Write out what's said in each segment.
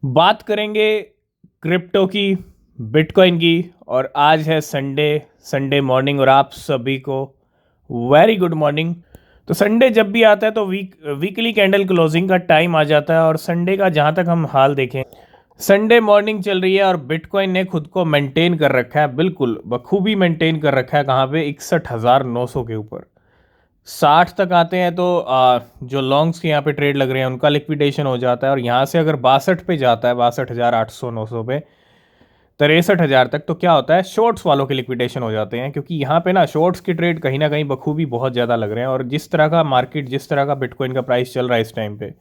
बात करेंगे क्रिप्टो की, बिटकॉइन की। और आज है संडे, संडे मॉर्निंग, और आप सभी को वेरी गुड मॉर्निंग। तो संडे जब भी आता है तो वीकली कैंडल क्लोजिंग का टाइम आ जाता है। और संडे का जहाँ तक हम हाल देखें, संडे मॉर्निंग चल रही है और बिटकॉइन ने खुद को मेंटेन कर रखा है, बिल्कुल बखूबी मेंटेन कर रखा है। कहाँ पे? 61,900 के ऊपर। 60 तक आते हैं तो जो लॉन्ग्स के यहाँ पे ट्रेड लग रहे हैं उनका लिक्विडेशन हो जाता है। और यहाँ से अगर 62 पे जाता है, 62,800 900 पे, 63,000 तक, तो क्या होता है? शॉर्ट्स वालों के लिक्विडेशन हो जाते हैं, क्योंकि यहाँ पे ना शॉर्ट्स के ट्रेड कहीं ना कहीं बखूबी बहुत ज़्यादा लग रहे हैं। और जिस तरह का मार्केट, जिस तरह का बिटकॉइन का प्राइस चल रहा है इस टाइम पे,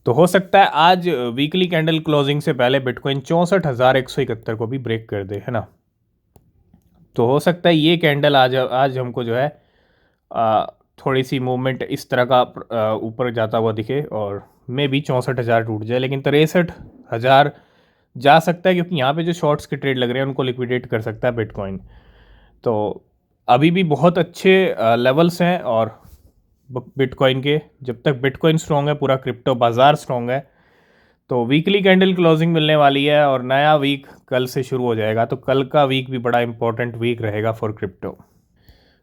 तो हो सकता है आज वीकली कैंडल क्लोजिंग से पहले बिटकॉइन 64,171 को भी ब्रेक कर दे, है ना। तो हो सकता है ये कैंडल आज आज हमको जो है आ, थोड़ी सी मूवमेंट इस तरह का ऊपर जाता हुआ दिखे, और मे भी 64,000 टूट जाए, लेकिन 63,000 जा सकता है, क्योंकि यहाँ पे जो शॉर्ट्स के ट्रेड लग रहे हैं उनको लिक्विडेट कर सकता है बिटकॉइन। तो अभी भी बहुत अच्छे लेवल्स हैं। और बिटकॉइन के, जब तक बिटकॉइन स्ट्रॉन्ग है पूरा क्रिप्टो बाजार स्ट्रॉन्ग है। तो वीकली कैंडल क्लोजिंग मिलने वाली है और नया वीक कल से शुरू हो जाएगा। तो कल का वीक भी बड़ा इंपॉर्टेंट वीक रहेगा फॉर क्रिप्टो।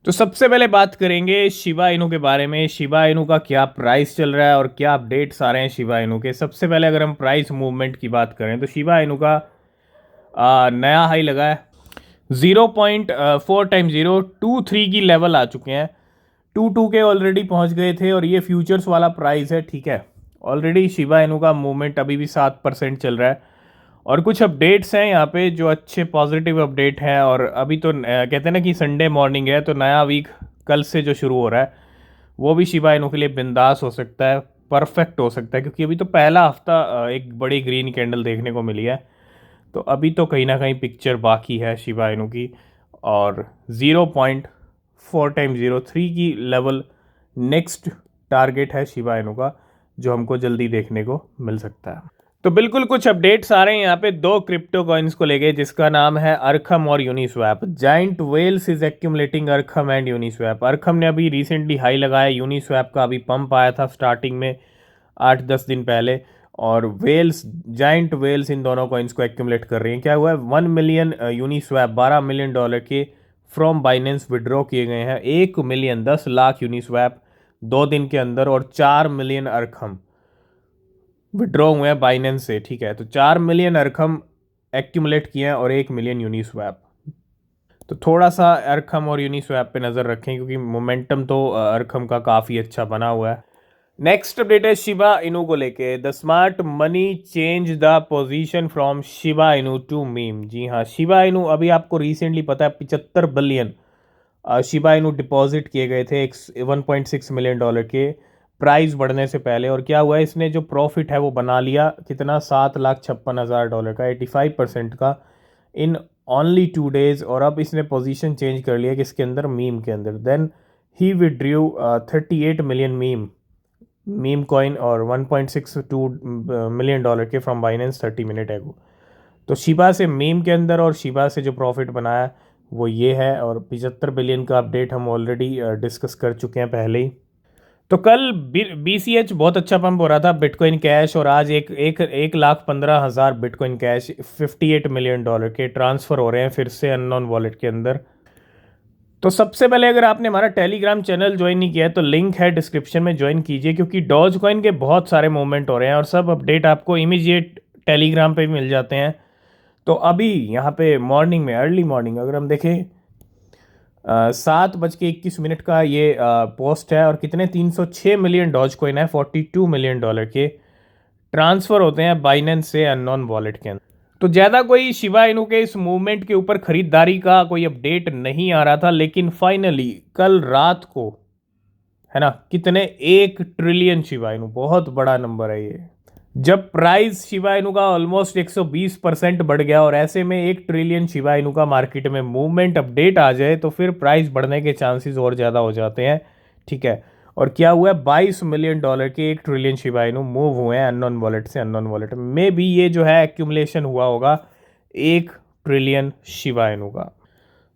तो सबसे पहले बात करेंगे शिबा इनू के बारे में। शिबा इनू का क्या प्राइस चल रहा है और क्या अपडेट्स आ रहे हैं शिबा इनू के। सबसे पहले अगर हम प्राइस मूवमेंट की बात करें तो शिबा इनू का नया हाई लगा है 0.4 टाइम 023 की लेवल आ चुके हैं। 22 के ऑलरेडी पहुंच गए थे, और ये फ्यूचर्स वाला प्राइस है, ठीक है। ऑलरेडी शिबा इनू का मूवमेंट अभी भी 7% चल रहा है। और कुछ अपडेट्स हैं यहाँ पे जो अच्छे पॉजिटिव अपडेट हैं। और अभी तो कहते हैं ना कि संडे मॉर्निंग है, तो नया वीक कल से जो शुरू हो रहा है वो भी शिबा इनू के लिए बिंदास हो सकता है, परफेक्ट हो सकता है, क्योंकि अभी तो पहला हफ्ता एक बड़ी ग्रीन कैंडल देखने को मिली है। तो अभी तो कहीं ना कहीं पिक्चर बाकी है शिबा इनू की। और 0.4 टाइम 03 की लेवल नेक्स्ट टारगेट है शिबा इनू का, जो हमको जल्दी देखने को मिल सकता है। तो बिल्कुल कुछ अपडेट्स आ रहे हैं यहाँ पे दो क्रिप्टो कॉइन्स को लेके, जिसका नाम है अरखम और Uniswap. Giant whales is accumulating Arkham and Uniswap. Arkham ने अभी रिसेंटली हाई लगाया, यूनिस्वैप का अभी पंप आया था स्टार्टिंग में 8-10 दिन पहले। और वेल्स, जाइंट वेल्स इन दोनों कॉइन्स को एक्यूमुलेट कर रही हैं। क्या हुआ है? 1 मिलियन यूनिस्वैप, $12 मिलियन के फ्रॉम बाइनेंस विड्रॉ किए गए हैं। 1 मिलियन 10 लाख यूनिस्वैप 2 दिन के अंदर, और 4 मिलियन अरखम विड्रॉ हुए हैं बाइनेंस से, ठीक है। तो 4 मिलियन अरखम एक्यूमुलेट किए हैं और 1 मिलियन यूनिस्वैप। तो थोड़ा सा अरखम और यूनिस्वैप पे नज़र रखें, क्योंकि मोमेंटम तो अरखम का काफ़ी अच्छा बना हुआ है। नेक्स्ट अपडेट है शिबा इनू को लेके। The smart money change the position from Shiba Inu to meme. जी हाँ, शिबा इनू अभी आपको रिसेंटली पता है 75 बिलियन शिबा इनू डिपॉजिट किए गए थे $1.6 मिलियन के प्राइस बढ़ने से पहले। और क्या हुआ है? इसने जो प्रॉफिट है वो बना लिया, कितना? $7,56,000 का, 85% का, इन ओनली 2 डेज। और अब इसने पोजीशन चेंज कर लिया किसके अंदर? मीम के अंदर। Then he withdrew 38 million meme coin और $1.62 मिलियन के फ्रॉम बाइनेंस 30 मिनट एगो। तो शिबा से मीम के अंदर और शिबा से जो प्रॉफिट बनाया वो ये है। और 75 बिलियन का अपडेट हम ऑलरेडी डिस्कस कर चुके हैं पहले ही। तो कल BCH बहुत अच्छा पंप हो रहा था बिटकॉइन कैश, और आज 1,15,000 बिटकॉइन कैश $58 मिलियन के ट्रांसफ़र हो रहे हैं फिर से अननोन वॉलेट के अंदर। तो सबसे पहले अगर आपने हमारा टेलीग्राम चैनल ज्वाइन नहीं किया है तो लिंक है डिस्क्रिप्शन में, ज्वाइन कीजिए, क्योंकि डॉज कॉइन के बहुत सारे मूवमेंट हो रहे हैं और सब अपडेट आपको इमीडिएट टेलीग्राम पे भी मिल जाते हैं। तो अभी यहाँ पे मॉर्निंग में, अर्ली मॉर्निंग अगर हम देखें, 7:21 का ये पोस्ट है। और कितने? 306 मिलियन डॉज कॉइन है, $42 मिलियन के ट्रांसफ़र होते हैं बाइनेंस से अननोन वॉलेट के अंदर। तो ज़्यादा कोई शिबा इनू के इस मूवमेंट के ऊपर खरीदारी का कोई अपडेट नहीं आ रहा था, लेकिन फाइनली कल रात को, है ना, कितने? 1 ट्रिलियन शिबा इनू, बहुत बड़ा नंबर है ये। जब प्राइस शिबा इनू का ऑलमोस्ट 120% बढ़ गया, और ऐसे में 1 ट्रिलियन शिबा इनू का मार्केट में मूवमेंट अपडेट आ जाए तो फिर प्राइस बढ़ने के चांसेस और ज़्यादा हो जाते हैं, ठीक है। और क्या हुआ है? $22 मिलियन के 1 ट्रिलियन शिबा इनू मूव हुए हैं अननोन वॉलेट से अननोन वॉलेट में भी। ये जो है एक्यूमुलेशन हुआ होगा 1 ट्रिलियन शिबा इनू का।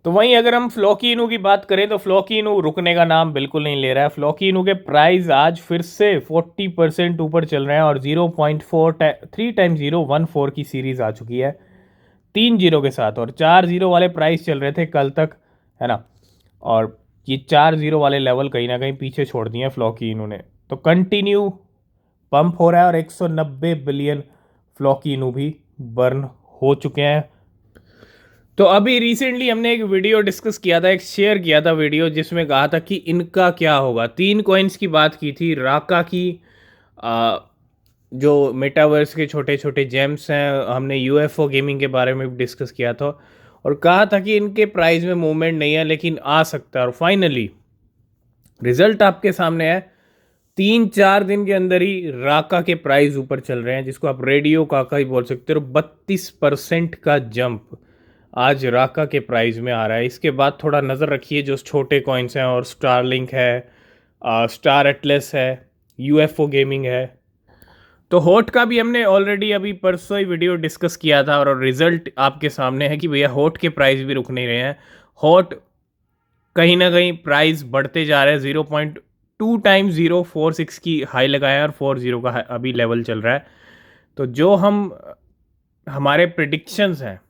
तो वहीं अगर हम फ्लोकीनू की बात करें तो फ्लोकीनू रुकने का नाम बिल्कुल नहीं ले रहा है। फ्लोकीनू के प्राइस आज फिर से 40% ऊपर चल रहे हैं और 3x014 की सीरीज आ चुकी है 3 जीरो के साथ, और 4 जीरो वाले प्राइस चल रहे थे कल तक, है ना। और ये 4 जीरो वाले लेवल कहीं ना कहीं पीछे छोड़ दिए फ्लोकीनू ने। तो कंटिन्यू पंप हो रहा है और 190 बिलियन फ्लोकीनू भी बर्न हो चुके हैं। तो अभी रिसेंटली हमने एक वीडियो डिस्कस किया था, एक शेयर किया था वीडियो, जिसमें कहा था कि इनका क्या होगा। 3 कॉइन्स की बात की थी, राका की, जो मेटावर्स के छोटे छोटे जेम्स हैं, हमने यूएफओ गेमिंग के बारे में भी डिस्कस किया था और कहा था कि इनके प्राइस में मूवमेंट नहीं है लेकिन आ सकता है। और फाइनली रिजल्ट आपके सामने है। 3-4 दिन के अंदर ही राका के प्राइस ऊपर चल रहे हैं, जिसको आप रेडियो काका ही बोल सकते हो। 32% का जंप आज राका के प्राइस में आ रहा है। इसके बाद थोड़ा नज़र रखिए जो छोटे कॉइन्स हैं, और स्टारलिंक है, स्टार एटलस है, यूएफओ गेमिंग है। तो होट का भी हमने ऑलरेडी अभी परसों ही वीडियो डिस्कस किया था और रिजल्ट आपके सामने है कि भैया होट के प्राइस भी रुक नहीं रहे हैं। होट कहीं ना कहीं प्राइस बढ़ते जा रहे हैं। 0.2 टाइम्स 046 की हाई लगाया है और 40 का अभी लेवल चल रहा है। तो जो हमारे प्रिडिक्शंस हैं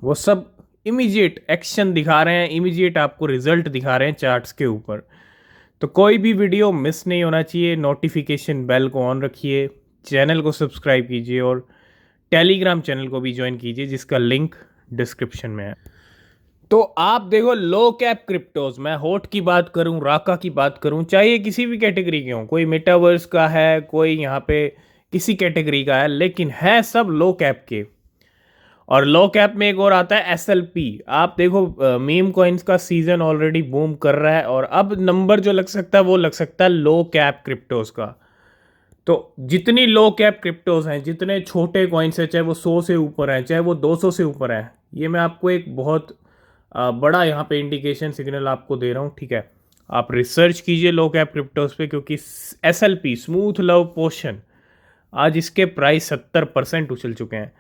वो सब इमीडिएट एक्शन दिखा रहे हैं, इमीडिएट आपको रिजल्ट दिखा रहे हैं चार्ट्स के ऊपर। तो कोई भी वीडियो मिस नहीं होना चाहिए। नोटिफिकेशन बेल को ऑन रखिए, चैनल को सब्सक्राइब कीजिए और टेलीग्राम चैनल को भी ज्वाइन कीजिए, जिसका लिंक डिस्क्रिप्शन में है। तो आप देखो लो कैप क्रिप्टोज, मैं होट की बात करूं, राका की बात करूं, चाहे किसी भी कैटेगरी के हों, कोई मेटावर्स का है, कोई यहाँ पे किसी कैटेगरी का है, लेकिन है सब लो कैप के। और लो कैप में एक और आता है SLP। आप देखो मीम कॉइन्स का सीजन ऑलरेडी बूम कर रहा है और अब नंबर जो लग सकता है वो लग सकता है लो कैप क्रिप्टोज का। तो जितनी लो कैप क्रिप्टोज हैं, जितने छोटे कॉइन्स हैं, चाहे वो 100 से ऊपर हैं, चाहे वो 200 से ऊपर हैं, ये मैं आपको एक बहुत बड़ा यहाँ पे इंडिकेशन सिग्नल आपको दे रहा हूँ, ठीक है। आप रिसर्च कीजिए लो कैप क्रिप्टोज पे, क्योंकि SLP स्मूथ लव पोशन आज इसके प्राइस 70% उछल चुके हैं।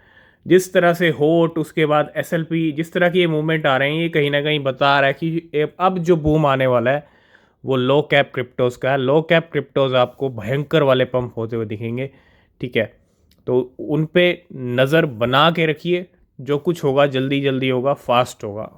जिस तरह से होट, उसके बाद SLP, जिस तरह की ये मूवमेंट आ रहे हैं, ये कहीं ना कहीं बता रहा है कि अब जो बूम आने वाला है वो लो कैप क्रिप्टोज का है। लो कैप क्रिप्टोज आपको भयंकर वाले पंप होते हुए दिखेंगे, ठीक है। तो उन पे नज़र बना के रखिए, जो कुछ होगा जल्दी जल्दी होगा, फास्ट होगा।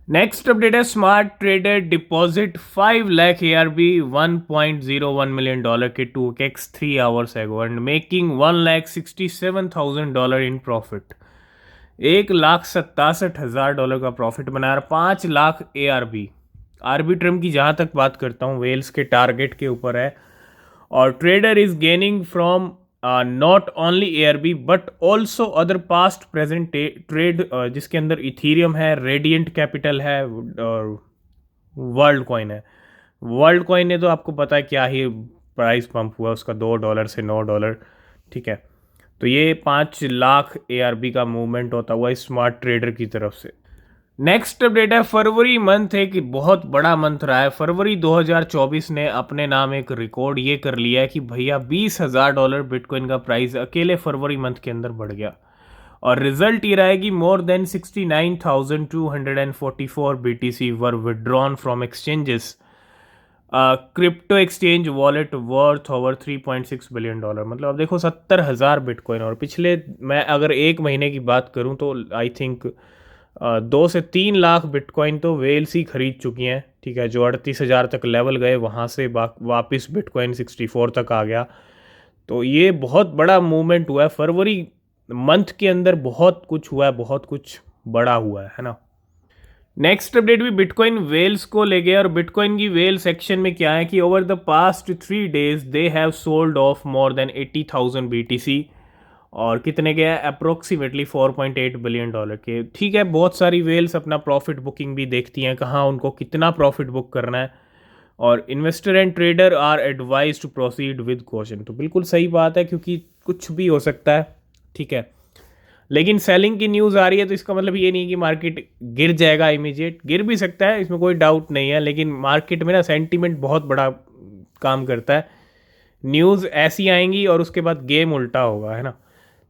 नेक्स्ट अपडेट है smart trader deposit 5 lakh ARB $1.01 million के 2x 3 hours ago and making $1,67,000 in profit. $1,67,000 का प्रॉफिट बनाया। 5 लाख ARB। आर्बिट्रम की जहाँ तक बात करता हूँ, वेल्स के टारगेट के ऊपर है। और trader is gaining from not only ARB but also other past present trade, जिसके अंदर इथीरियम है, रेडियंट कैपिटल है और वर्ल्ड कॉइन है। वर्ल्ड कॉइन ने तो आपको पता है क्या ही प्राइस पंप हुआ उसका, $2 से $9, ठीक है। तो ये 5 लाख ARB का मूवमेंट होता हुआ स्मार्ट ट्रेडर की तरफ से। नेक्स्ट अपडेट है फरवरी मंथ, एक बहुत बड़ा मंथ रहा है। फरवरी 2024 ने अपने नाम एक रिकॉर्ड ये कर लिया है कि भैया $20,000 बिटकॉइन का प्राइस अकेले फरवरी मंथ के अंदर बढ़ गया। और रिजल्ट ये रहा है कि more than 69,244 BTC were withdrawn from exchanges, crypto exchange wallet worth over $3.6 billion. मतलब अब देखो 70,000 बिटकॉइन। और पिछले, मैं अगर एक महीने की बात करूं तो आई थिंक 2 से 3 लाख बिटकॉइन तो वेल्स ही खरीद चुकी हैं, ठीक है। जो 38,000 तक लेवल गए, वहाँ से वापस बिटकॉइन 64 तक आ गया। तो ये बहुत बड़ा मूवमेंट हुआ है फरवरी मंथ के अंदर, बहुत कुछ हुआ है, बहुत कुछ बड़ा हुआ है ना। नेक्स्ट अपडेट भी बिटकॉइन वेल्स को ले गया। और बिटकॉइन की वेल सेक्शन में क्या है कि over the past 3 days they have sold of more than 80,000 BTC। और कितने के हैं? अप्रोक्सीमेटली $4.8 बिलियन के, ठीक है। बहुत सारी वेल्स अपना प्रॉफिट बुकिंग भी देखती हैं, कहाँ उनको कितना प्रॉफिट बुक करना है। और investor and trader are advise to proceed with caution. तो बिल्कुल सही बात है, क्योंकि कुछ भी हो सकता है, ठीक है। लेकिन सेलिंग की न्यूज़ आ रही है तो इसका मतलब ये नहीं कि मार्केट गिर जाएगा इमीडिएट। गिर भी सकता है, इसमें कोई डाउट नहीं है, लेकिन मार्केट में ना सेंटीमेंट बहुत बड़ा काम करता है। न्यूज़ ऐसी आएंगी और उसके बाद गेम उल्टा होगा, है ना।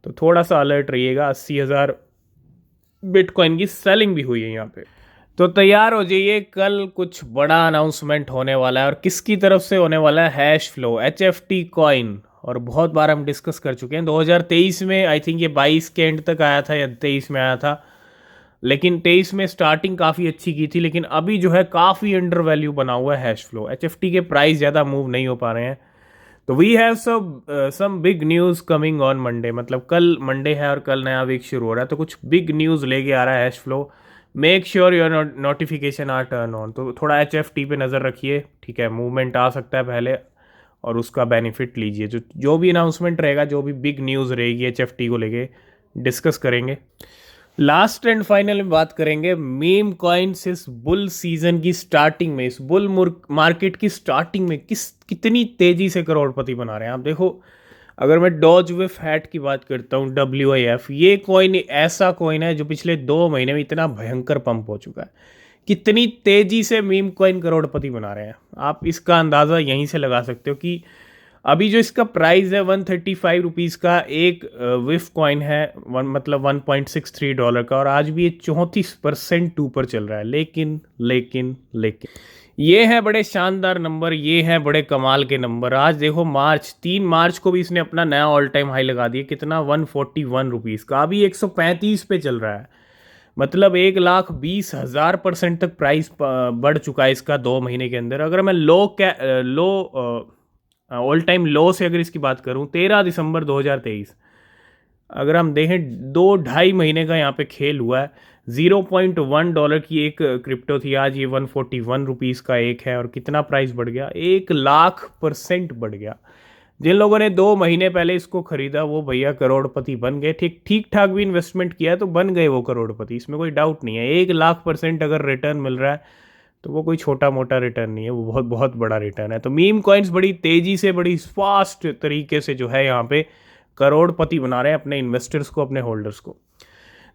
तो थोड़ा सा अलर्ट रहिएगा। 80,000 बिटकॉइन की सेलिंग भी हुई है यहाँ पे। तो तैयार हो जाइए, कल कुछ बड़ा अनाउंसमेंट होने वाला है और किसकी तरफ से होने वाला है, हैश फ्लो HFT कॉइन। और बहुत बार हम डिस्कस कर चुके हैं, 2023 में आई थिंक ये 22 के एंड तक आया था या 23 में आया था, लेकिन 23 में स्टार्टिंग काफ़ी अच्छी की थी, लेकिन अभी जो है काफ़ी अंडर वैल्यू बना हुआ है हैश फ्लो। HFT के प्राइस ज़्यादा मूव नहीं हो पा रहे हैं। तो we have some big news coming on Monday, मतलब कल मंडे है और कल नया वीक शुरू हो रहा है, तो कुछ बिग न्यूज़ लेके आ रहा है hash flow. Make sure your notification are turn on. तो थोड़ा HFT पे नज़र रखिए, ठीक है, मूवमेंट आ सकता है पहले और उसका बेनिफिट लीजिए। जो भी अनाउंसमेंट रहेगा, जो भी बिग न्यूज़ रहेगी HFT को लेके, डिस्कस करेंगे। लास्ट एंड फाइनल में बात करेंगे मीम कॉइन्स इस बुल सीजन की स्टार्टिंग में, इस बुल मार्केट की स्टार्टिंग में कितनी तेजी से करोड़पति बना रहे हैं आप देखो। अगर मैं डॉज विफ हैट की बात करता हूँ, WIF, ये कॉइन ऐसा कॉइन है जो पिछले 2 महीने में इतना भयंकर पंप हो चुका है। कितनी तेजी से मीम कॉइन करोड़पति बना रहे हैं, आप इसका अंदाज़ा यहीं से लगा सकते हो कि अभी जो इसका प्राइस है 135 रुपीज़ का एक विफ कॉइन है, मतलब $1.63 का, और आज भी ये 34% ऊपर चल रहा है। लेकिन लेकिन लेकिन ये है बड़े शानदार नंबर, ये है बड़े कमाल के नंबर। आज देखो 3 मार्च को भी इसने अपना नया ऑल टाइम हाई लगा दिया, कितना, 141 रुपीज़ का। अभी 135 पे चल रहा है, मतलब 1,20,000% तक प्राइस बढ़ चुका है इसका 2 महीने के अंदर। अगर मैं लो ऑल टाइम लो से अगर इसकी बात करूं, 13 दिसंबर 2023, अगर हम देखें 2-2.5 महीने का यहाँ पे खेल हुआ है। $0.1 की एक क्रिप्टो थी, आज ये 141 रुपीज़ का एक है, और कितना प्राइस बढ़ गया, 1,00,000% बढ़ गया। जिन लोगों ने 2 महीने पहले इसको खरीदा वो भैया करोड़पति बन गए। ठीक ठाक भी इन्वेस्टमेंट किया तो बन गए वो करोड़पति, इसमें कोई डाउट नहीं है। 1,00,000% अगर रिटर्न मिल रहा है तो वो कोई छोटा मोटा रिटर्न नहीं है, वो बहुत बहुत बड़ा रिटर्न है। तो मीम कॉइन्स बड़ी तेज़ी से, बड़ी फास्ट तरीके से जो है यहाँ पे करोड़पति बना रहे हैं अपने इन्वेस्टर्स को, अपने होल्डर्स को।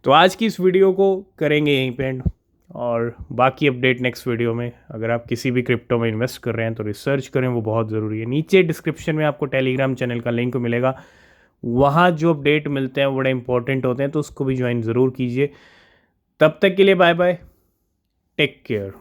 तो आज की इस वीडियो को करेंगे यहीं पे एंड, और बाकी अपडेट नेक्स्ट वीडियो में। अगर आप किसी भी क्रिप्टो में इन्वेस्ट कर रहे हैं तो रिसर्च करें, वो बहुत ज़रूरी है। नीचे डिस्क्रिप्शन में आपको टेलीग्राम चैनल का लिंक मिलेगा, वहाँ जो अपडेट मिलते हैं वो बड़े इंपॉर्टेंट होते हैं, तो उसको भी ज्वाइन ज़रूर कीजिए। तब तक के लिए बाय बाय, टेक केयर।